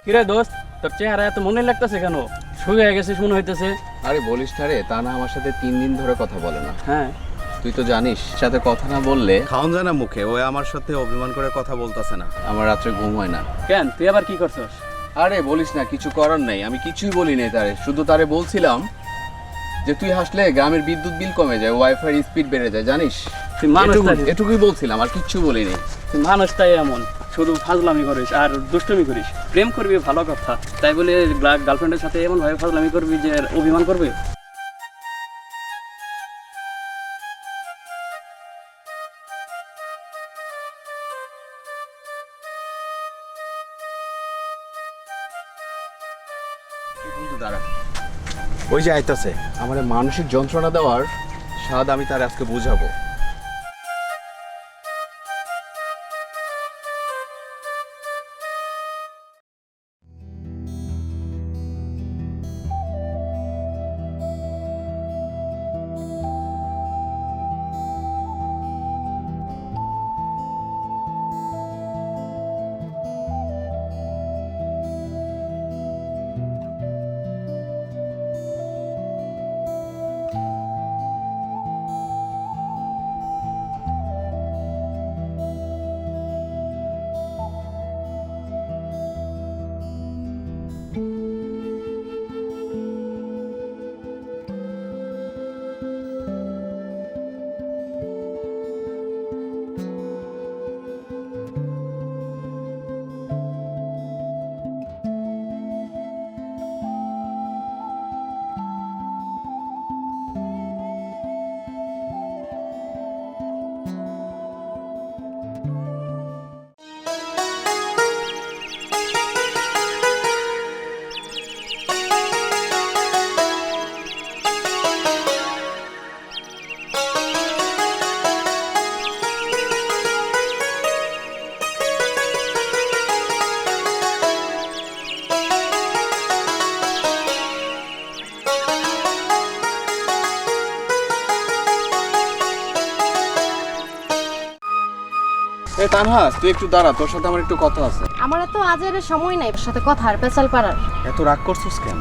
কিরে দোস্ত, তোর চেহারা এত মনে লাগতেছে কেন? শুয়ে গেছে মনে হইতেছে। আরে বলিস না রে, তা না আমার সাথে 3 দিন ধরে কথা বলে না। হ্যাঁ, তুই তো জানিস সাথে কথা না বললে খাওন যায় না মুখে, ওই আমার সাথে অভিমান করে কথা বলতেছে না। আমার রাত্রে ঘুম হয় না। কেন তুই আবার কি করছস? আরে বলিস না, কিছু করার নাই, আমি কিছুই বলি নাই তারে, শুধু তারে বলছিলাম যে তুই হাসলে গ্রামের বিদ্যুৎ বিল কমে যায়, ওয়াইফাই স্পিড বেড়ে যায়, জানিস? তুই মানুষটাই এটুকুই বলছিলাম, আর কিচ্ছু বলিনি। তুই মানুষটাই এমন, শুধু ফাজলামি করিস আর দুষ্টমি করিস। প্রেম করবি ভালো কথা, তাই বলে গার্লফ্রেন্ডের সাথে এমন ভাবে ফাজলামি করবি যে অভিমান করবে। বন্ধু দাঁড়া, ওই যে আইতাছে, আমার মানসিক যন্ত্রণা দেওয়ার স্বাদ আমি তার আজকে বুঝাবো। এই তানহা, তুই একটু দাঁড়া, তোর সাথে আমার একটু কথা আছে। আমার তো আজের সময় নাই ওর সাথে কথা আর পেছাল পাড়ার। এত রাগ করছিস কেন?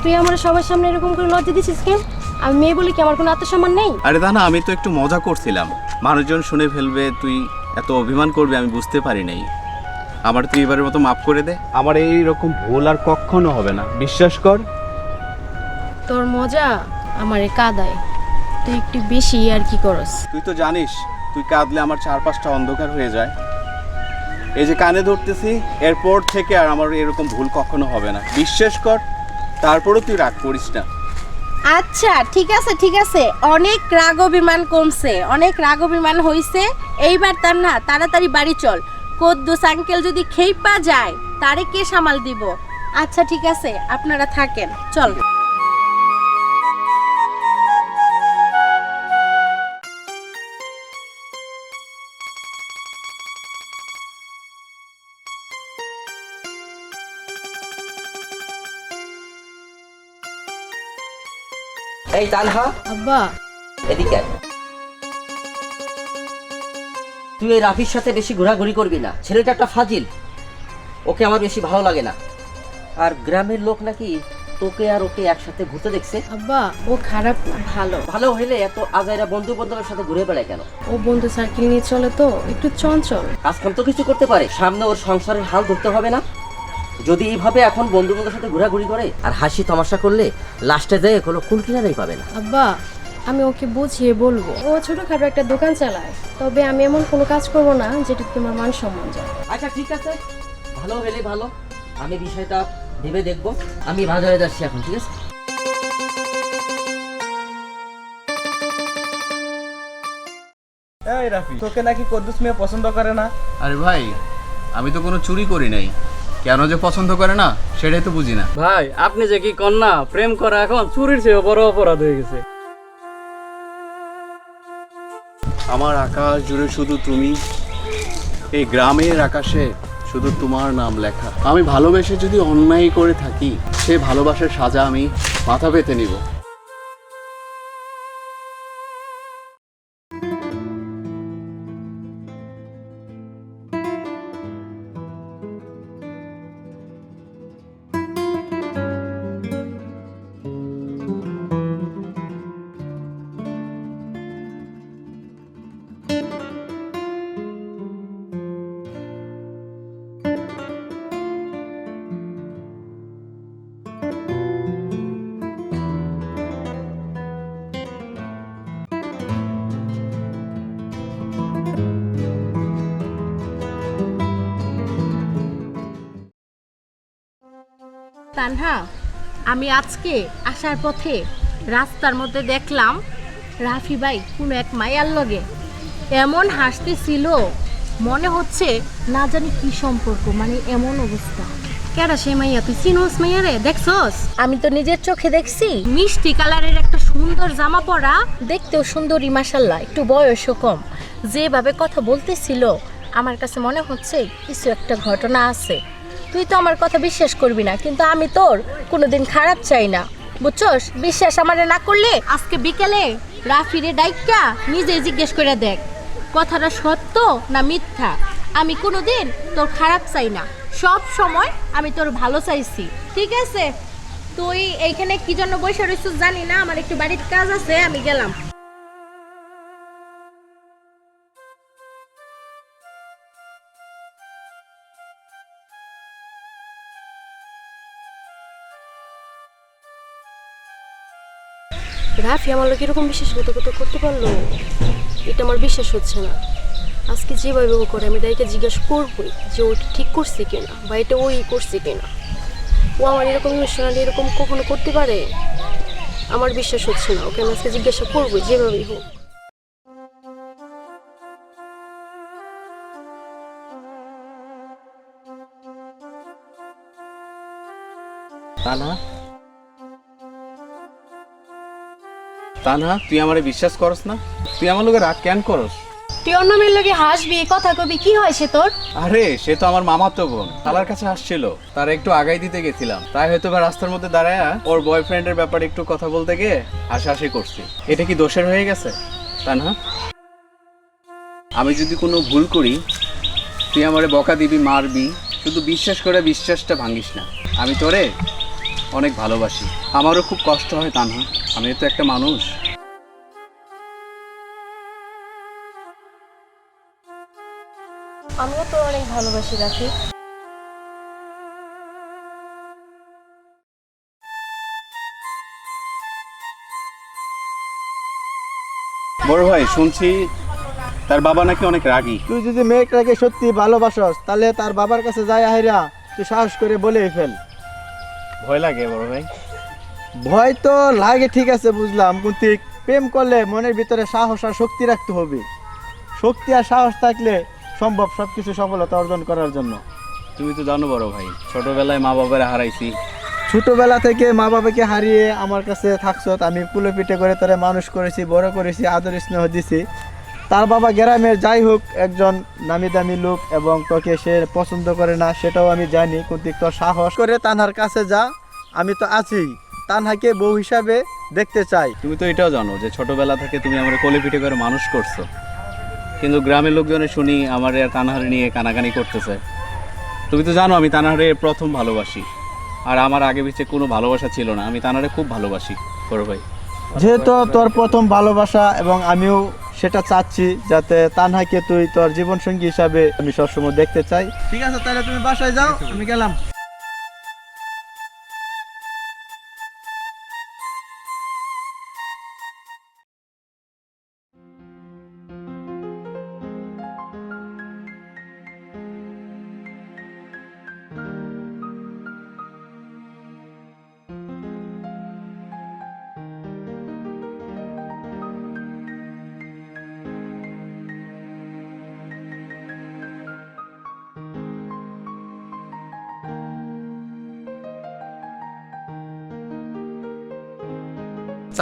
তুই আমার সবার সামনে এরকম করে লজ্জা দিছিস কেন? আমি মেয়ে বলি কি আমার কোনো আত্মসম্মান নেই? আরে তা না, আমি তো একটু মজা করছিলাম, মানুষজন শুনে ফেলবে, তুই এত অভিমান করবি আমি বুঝতে পারি নাই। আমার তুই এবারের মতো মাফ করে দে, আমার এই রকম ভুল আর কখনো হবে না, বিশ্বাস কর। তোর মজা আমারে কাদায়, তুই একটু বেশি আর কি করস। তুই তো জানিস তুই কাঁদলে আমার চারপাশটা অন্ধকার হয়ে যায়। এই যে কানে ধরতেছি, এরপর থেকে আর আমার এরকম ভুল কখনো হবে না, বিশ্বাস কর। তারপরেও তুই রাগ করিস না। আচ্ছা ঠিক আছে ঠিক আছে, অনেক রাগ অভিমান কমছে, অনেক রাগ অভিমান হইছে। এইবার তার না, তাড়াতাড়ি বাড়ি চল। কদ্দুস আঙ্কেল যদি খেইপা যায় তারে কে সামাল দিব? আচ্ছা ঠিক আছে, আপনারা থাকেন, চল। এই তানহা, আব্বা, এদিকে আয়। তুই এই রাফির সাথে বেশি ঘোরাঘুরি করবি না, ছেলেটা একটা ফাজিল, ওকে আমার বেশি ভালো লাগে না। আর গ্রামের লোক নাকি তোকে আর ওকে একসাথে ঘুরতে দেখছে। আব্বা ও খারাপ না, ভালো। ভালো হইলে এত আজাইরা বন্ধু বান্ধবের সাথে ঘুরে বেড়ায় কেন? ও বন্ধু সার্কেল নিয়ে চলে তো একটু চঞ্চল। কাজকাম তো কিছু করতে পারে, সামনে ওর সংসারের হাল ধরতে হবে না? যদি এইভাবে এখন বন্ধু বান্ধবের সাথে ঘোরাঘুরি করে আর হাসি তামাশা করলে লাস্টে যায় কোনো কুল কিনারাই পাবে না। আব্বা আমি ওকে বুঝিয়ে বলবো, ও ছোটখাটো একটা দোকান চালায়, তবে আমি এমন কোনো কাজ করব না যেটা তোমার মান সম্মান যায়। আচ্ছা ঠিক আছে, ভালো হলে ভালো, আমি বিষয়টা ভেবে দেখবো। আমি বাজারে যাচ্ছি এখন, ঠিক আছে? এই রাফি, তোকে নাকি কদ্দুস মেয়ে পছন্দ করে না? আরে ভাই, আমি তো কোনো চুরি করি নাই, কেন যে পছন্দ করে না সেটাই তো বুঝি না। ভাই আপনি যে কি কন্যা, প্রেম করা এখন চুরির চেয়ে বড় অপরাধ হয়ে গেছে। আমার আকাশ জুড়ে শুধু তুমি, এই গ্রামের আকাশে শুধু তোমার নাম লেখা। আমি ভালোবেসে যদি অন্যায় করে থাকি, সে ভালোবাসার সাজা আমি মাথা পেতে নিব। তানহা, আমি আজকে আসার পথে রাস্তার মধ্যে দেখলাম রাফি ভাই কোনো এক মায়ার লগে এমন হাসতেছিল, মনে হচ্ছে না জানি কি সম্পর্ক, মানে এমন অবস্থা। কেডা সে মাইয়া? তুই চিনোস মাইয়া রে? দেখছস? আমি তো নিজের চোখে দেখছি। মিষ্টি কালারের একটা সুন্দর জামা পরা, দেখতেও সুন্দরী মাশাল্লাহ, একটু বয়সও কম। যেভাবে কথা বলতেছিল আমার কাছে মনে হচ্ছে কিছু একটা ঘটনা আছে। তুই তো আমার কথা বিশ্বাস করবি না, কিন্তু আমি তোর কোনোদিন খারাপ চাই না, বুঝছস? বিশ্বাস আমারে না করলে আজকে বিকেলে রাফিরে ডাইকা নিজেই জিজ্ঞেস করে দেখ কথাটা সত্য না মিথ্যা। আমি কোনোদিন তোর খারাপ চাই না, সব সময় আমি তোর ভালো চাইছি, ঠিক আছে? তুই এইখানে কি জন্য বসে রইছিস জানি না, আমার একটু বাড়ির কাজ আছে, আমি গেলাম। রাফি আমার লোক এরকম বিশ্বাসঘাতকতা করতে পারলো, এটা আমার বিশ্বাস হচ্ছে না। আজকে যেভাবে ও করে আমি ডাইকে জিজ্ঞাসা করবোই যে ও ঠিক করছে কিনা, বা এটা ওই করছে কিনা। ও আমার এরকম ইমোশনালি এরকম কখনো করতে পারে? আমার বিশ্বাস হচ্ছে না। ওকে আমি আজকে জিজ্ঞাসা করবোই যেভাবেই হোক। তানহা, তানহা, তুই আমারে বিশ্বাস করস না? তুই আমার লোকে রাগ কেন করস? তুই অন্য মেয়ের লোকে হাসবি, কথা কবি, কি হয় সে তোর? আরে সে তো আমার মামাতো বোন, তার কাছে আসছিল, তার একটু আগাই দিতে গেছিলাম, তাই হয়তো বা রাস্তার মধ্যে দাঁড়ায় ওর বয়ফ্রেন্ডের ব্যাপারে একটু কথা বলতে গিয়ে হাসাহাসি করছি। এটা কি দোষের হয়ে গেছে তানহা? আমি যদি কোনো ভুল করি তুই আমারে বকা দিবি, মারবি, শুধু বিশ্বাস করে বিশ্বাসটা ভাঙিস না। আমি তোরে অনেক ভালোবাসি, আমারও খুব কষ্ট হয় তানহা, আমি তো একটা মানুষ। আমিও তোর অনেক ভালোবাসি রাফি। বড় ভাই, শুনছি তার বাবা নাকি অনেক রাগী। তুই যদি মেয়েটাকে সত্যি ভালোবাসস তাহলে তার বাবার কাছে যাই আহেরা তুই সাহস করে বলেই ফেল। ভয় লাগে বড় ভাই। ভয় তো লাগে, ঠিক আছে বুঝলাম, কিন্তু প্রেম করলে মনের ভিতরে সাহস আর শক্তি রাখতে হবে। শক্তি আর সাহস থাকলে সম্ভব সবকিছু সফলতা অর্জন করার জন্য। তুমি তো জানো বড় ভাই, ছোটবেলায় মা বাবারা হারাইছি। ছোটবেলা থেকে মা বাবাকে হারিয়ে আমার কাছে থাকছ, আমি কুলে পিঠে করে তোরে মানুষ করেছি, বড় করেছি, আদর স্নেহ দিছি। তার বাবা গ্রামের যাই হোক একজন নামি দামি লোক, এবং তোকে সে পছন্দ করে না সেটাও আমি জানি, কিন্তু তোর সাহস করে তানহার কাছে যা, আমি তো আছি, তানহাকে বউ হিসাবে দেখতে চাই। তুমি তো এটাও জানো যে ছোটবেলা থেকে তুমি আমার কোলে পিঠে করে মানুষ করছো, কিন্তু গ্রামের লোকজনে শুনি আমার আর তানহারে নিয়ে কানাকানি করতেছে। তুমি তো জানো আমি তানহারে প্রথম ভালোবাসি, আর আমার আগে পিছিয়ে কোনো ভালোবাসা ছিল না, আমি তানহারে খুব ভালোবাসি বড় ভাই। যেহেতু তোর প্রথম ভালোবাসা এবং আমিও সেটা চাচ্ছি, যাতে তানহাকে তুই তোর জীবনসঙ্গী হিসাবে আমি সবসময় দেখতে চাই। ঠিক আছে, তাহলে তুমি বাসায় যাও, আমি গেলাম।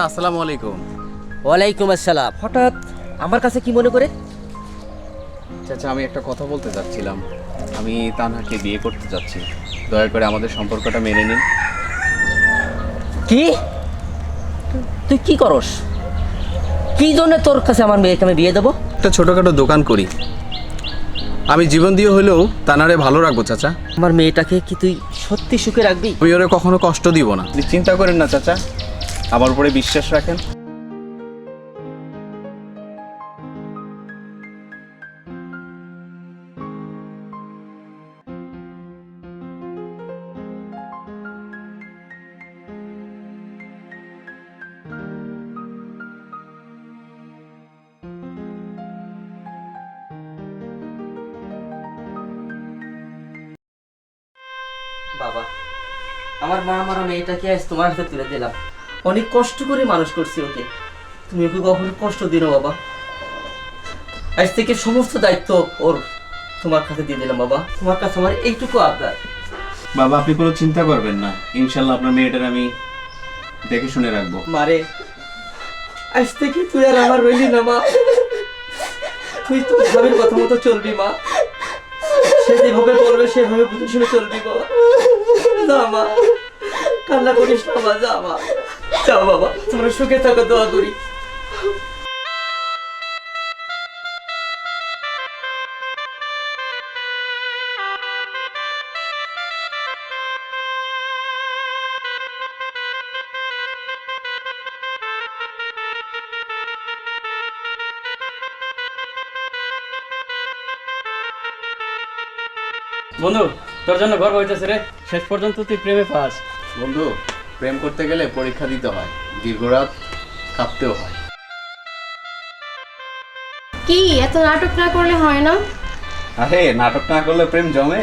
আসসালামু আলাইকুম। ওয়ালাইকুম আসসালাম। হঠাৎ আমার কাছে কি মনে করে? চাচা, আমি একটা কথা বলতে চাচ্ছিলাম, আমি তানহাকে বিয়ে করতে চাচ্ছি, দয়া করে আমাদের সম্পর্কটা মেনে নিন। কি? তুই কি করস? কি জন্য তোর কাছে আমার মেয়েকে আমি বিয়ে দেবো? একটা ছোটখাটো দোকান করি, আমি জীবন দিয়ে হলেও তানারে ভালো রাখবো চাচা। আমার মেয়েটাকে কি তুই সত্যি সুখে রাখবি? আমি ওরে কখনো কষ্ট দিব না। আপনি চিন্তা করেন না চাচা, আমার উপরে বিশ্বাস রাখেন। বাবা, আমার মা আমার মেয়েটাকে আজ তোমার হাতে তুলে দিলাম। অনেক কষ্ট করে মানুষ করছি ওকে, তুমি ওকে কখনো কষ্ট দিও বাবা। আজ থেকে সমস্ত দায়িত্ব ওর তোমার কাছে দিয়ে দিলাম বাবা। তোমার কাছে আমার এইটুকু আবদার। বাবা আপনি কোনো চিন্তা করবেন না, ইনশাল্লাহ আপনার মেয়েটার আমি দেখে শুনে রাখবো। মারে, আজ থেকে তুই আর আমার রইলি না মা। তুই তোর স্বামীর কথা মতো চলবি মা, সে যেভাবে বলবে সেভাবে বুঝে শুনে চলবি বাবা। যা মা, কান্না করিস না মা, যা মা, যাও বাবা, তোমরা সুখে থাকো, দোয়া করি। বন্ধু, তোর জন্য গর্ব হইতেছে রে, শেষ পর্যন্ত তুই প্রেমে পাস। বন্ধু, প্রেম করতে গেলে পরীক্ষা দিতে হয়, দীর্ঘরাত কাঁপতেও হয়। কি এত নাটক না করলে হয় না? আরে নাটক না করলে প্রেম জমে?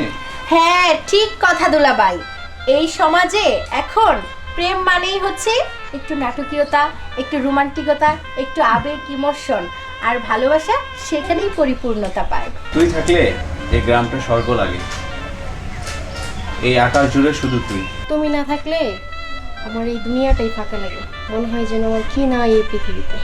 হ্যাঁ ঠিক কথা দুলাভাই, এই সমাজে এখন প্রেম মানেই হচ্ছে একটু নাটকীয়তা, একটু রোমান্টিকতা, একটু আবেগ ইমোশন, আর ভালোবাসা সেখানেই পরিপূর্ণতা পায়। তুই থাকলে এই গ্রামটা স্বর্গ লাগে, এই আকাশ জুড়ে শুধু তুই। তুমি না থাকলে আমার এই দুনিয়াটাই ফাঁকা লাগে, মনে হয় যেন আমার কি না এই পৃথিবীতে।